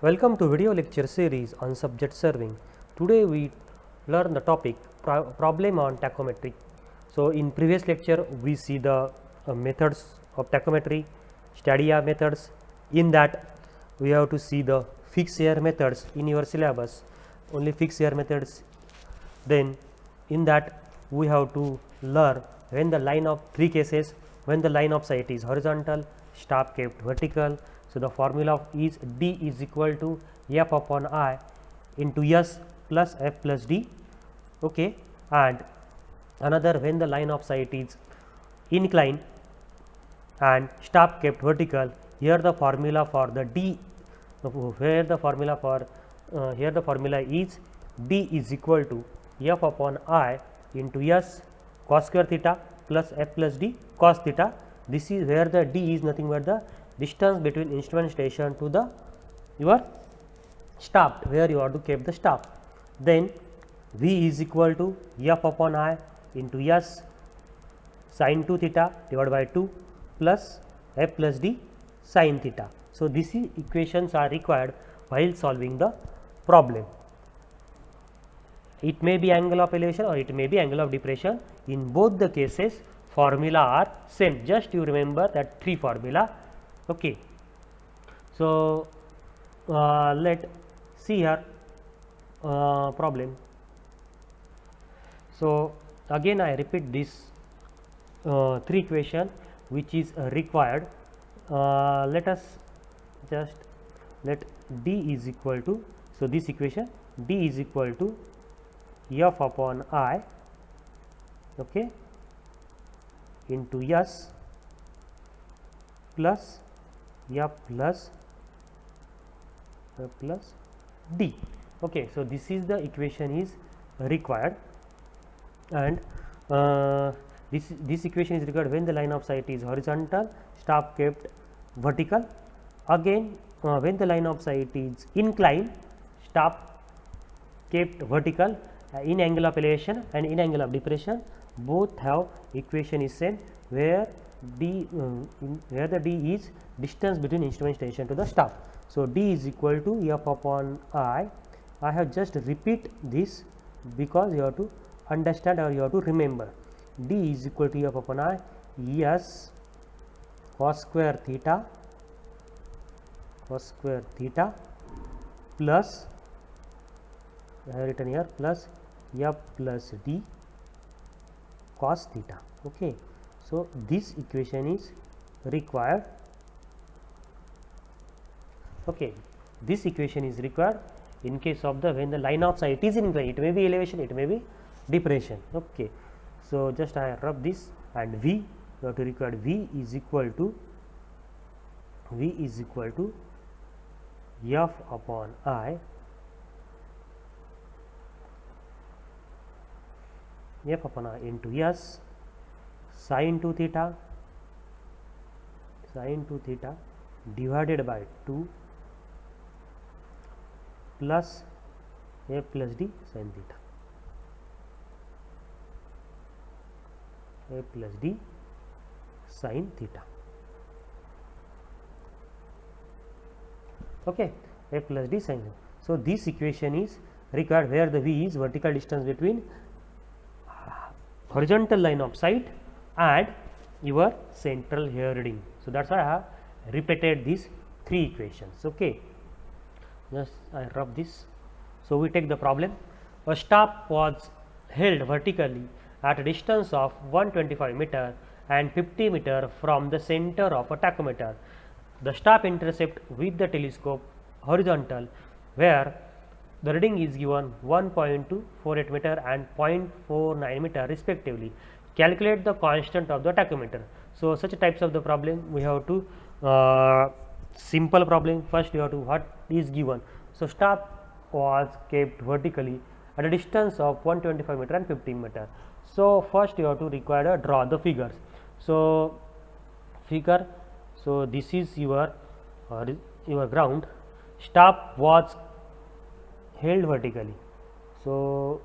Welcome to video lecture series on subject serving. Today we learn the topic problem on tachometry. So in previous lecture we see the methods of tachometry, stadia methods. In that we have to see the fixed air methods in your syllabus, only fixed air methods. Then in that we have to learn when the line of three cases, when the line of sight is horizontal, staff kept vertical. So the formula is D is equal to F upon I into S plus F plus D. Okay, and another when the line of sight is inclined and staff kept vertical. Here the formula for the D, where the formula for here the formula is D is equal to F upon I into S cos square theta plus F plus D cos theta. This is where the D is nothing but the distance between instrument station to the your staff, where you have to keep the staff. Then V is equal to F upon I into S sin 2 theta divided by 2 plus F plus D sin theta. So these equations are required while solving the problem. It may be angle of elevation or it may be angle of depression. In both the cases formula are same. Just you remember that three formula. Okay. So let see here problem. So again I repeat this three equation which is required. Let us just let D is equal to, so this equation D is equal to F upon I, okay, into S plus F plus D. Okay, so this is the equation is required, and this equation is required when the line of sight is horizontal, staff kept vertical. Again when the line of sight is inclined, staff kept vertical. In angle of elevation and in angle of depression both have equation is same, where D where the D is distance between instrument station to the staff. So D is equal to F upon I. I have just repeat this because you have to understand or you have to remember. D is equal to F upon I S cos square theta plus I have written here plus F plus D cos theta. Okay, so this equation is required. Okay, this equation is required in case of the when the line of sight is inclined. It may be elevation, it may be depression. Okay, so just I rub this, and V you have to record V is equal to F upon I into S sin 2 theta divided by 2 plus F plus D sin theta, F plus D sin theta. Okay, F plus D sin theta. So this equation is required where the V is vertical distance between horizontal line of sight and your central hair reading. So that's why I have repeated these three equations. Okay, just I rub this. So we take the problem. A staff was held vertically at a distance of 125 meter and 50 meter from the center of a tachometer. The staff intercept with the telescope horizontal, where the reading is given 1.248 meter and 0.49 meter respectively. Calculate the constant of the tachometer. So such types of the problem we have to simple problem. First you have to what is given. So staff was kept vertically at a distance of 125 meter and 50 meter. So first you have to require to draw the figures. So figure, so this is your ground. Staff was held vertically. So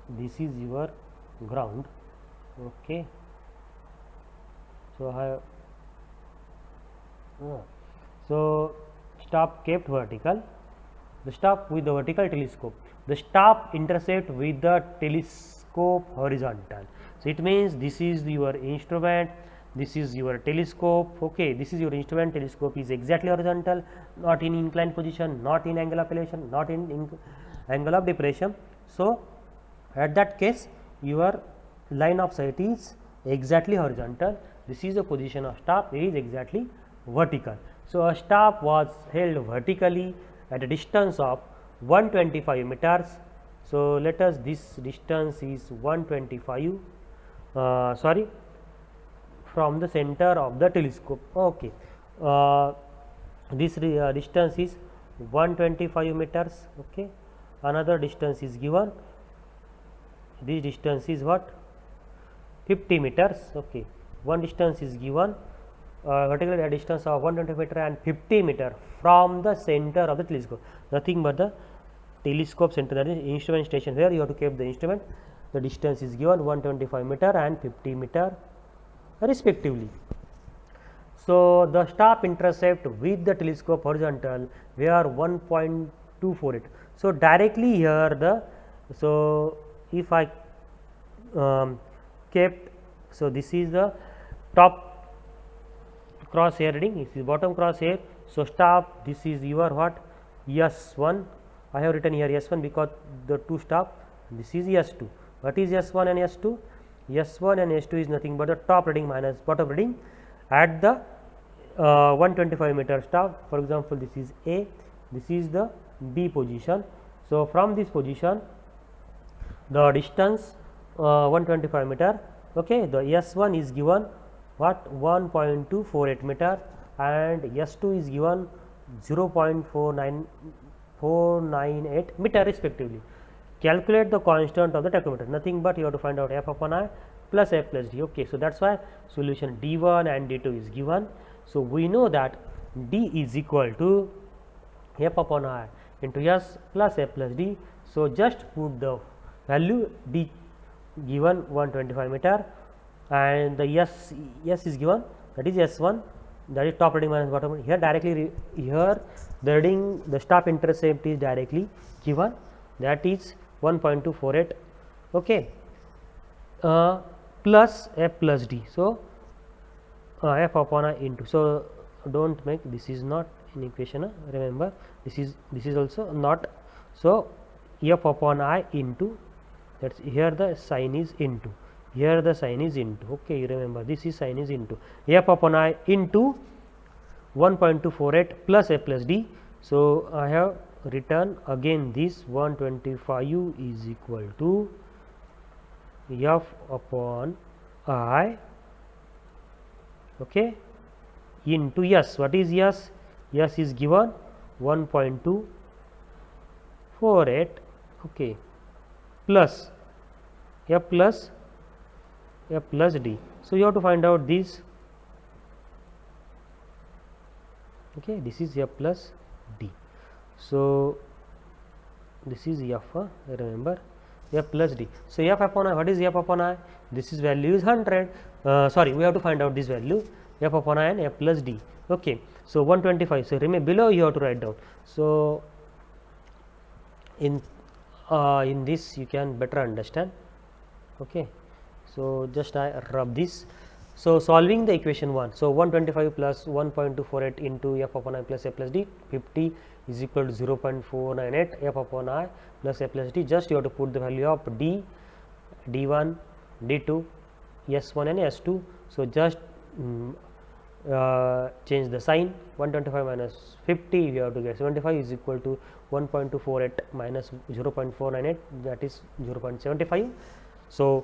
this is your ground. Okay, so I have so Stop kept vertical. The stop with the vertical telescope. The stop intercept with the telescope horizontal. So it means this is your instrument, this is your telescope. Okay, this is your instrument. Telescope is exactly horizontal, not in inclined position, not in angle of elevation, not in angle of depression. So at that case, your line of sight is exactly horizontal. This is the position of stop, it is exactly vertical. So a stop was held vertically at a distance of 125 meters. So let us, this distance is 125, sorry, from the center of the telescope. Okay, this distance is 125 meters. Okay, another distance is given. This distance is what? 50 meters. Okay, one distance is given, vertically a distance of 120 meter and 50 meter from the center of the telescope. Nothing but the telescope center, that is instrument station where you have to keep the instrument. The distance is given 125 meter and 50 meter respectively. So the stop intercept with the telescope horizontal were 1.248. So directly here the, so if I kept, so this is the top crosshair reading, this is bottom crosshair. So stop, this is your what? S1. I have written here S1 because the two stop. This is S2. What is S1 and S2? S1 and S2 is nothing but the top reading minus bottom reading at the 125 meter stop. For example, this is A, this is the B position. So from this position, the distance 125 meter. Okay, the S1 is given what? 1.248 meter and S2 is given 0.498 meter respectively. Calculate the constant of the tachometer. Nothing but you have to find out f upon I plus f plus d. Okay, so that's why solution d1 and d2 is given. So we know that d is equal to f upon I into s plus f plus d. So just put the value d given 125 meter and the s is given, that is s1, that is top reading minus bottom reading. Here directly here the reading, the stop intercept is directly given, that is 1.248. Okay, plus f plus d. So f upon I into, so don't make, this is not in equation, remember this is also not. So f upon I into, that's here the sign is into, here the sign is into. Okay, you remember this is sign is into, f upon I into 1.248 plus f plus d. So I have written again this 125 is equal to f upon I, okay, into s. What is s? S is given 1.248, okay, plus f plus d. So you have to find out this. Okay, this is f plus d. So this is f, remember f plus d. So f upon I, what is f upon I? This is value is 100. Sorry, we have to find out this value f upon I and f plus d. Okay, so 125. So remember below you have to write down. So in this you can better understand. Okay, so just I rub this. So solving the equation 1. So 125 plus 1.248 into f upon I plus f plus d, 50 is equal to 0.498 f upon I plus f plus d. Just you have to put the value of d, d1, d2, s1 and s2. So just change the sign. 125 minus 50, you have to get 75 is equal to 1.248 minus 0.498, that is 0.75. So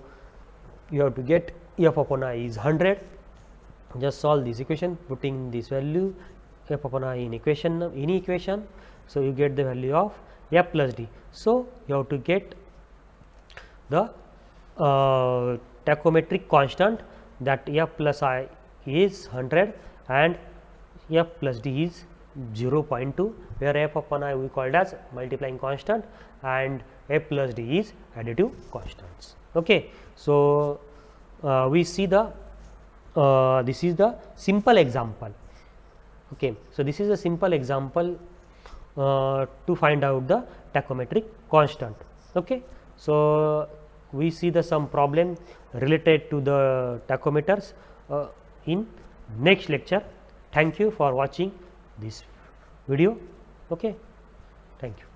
you have to get f upon I is 100. Just solve this equation putting this value f upon I in equation. So you get the value of f plus d. So you have to get the tachometric constant, that f plus I is 100 and f plus d is 0.2, where f upon I we called as multiplying constant and f plus d is additive constants. Okay, so we see the this is the simple example. Okay, so this is a simple example to find out the tachometric constant. Okay, so we see the some problem related to the tachometers in next lecture. Thank you for watching this video. Okay, thank you.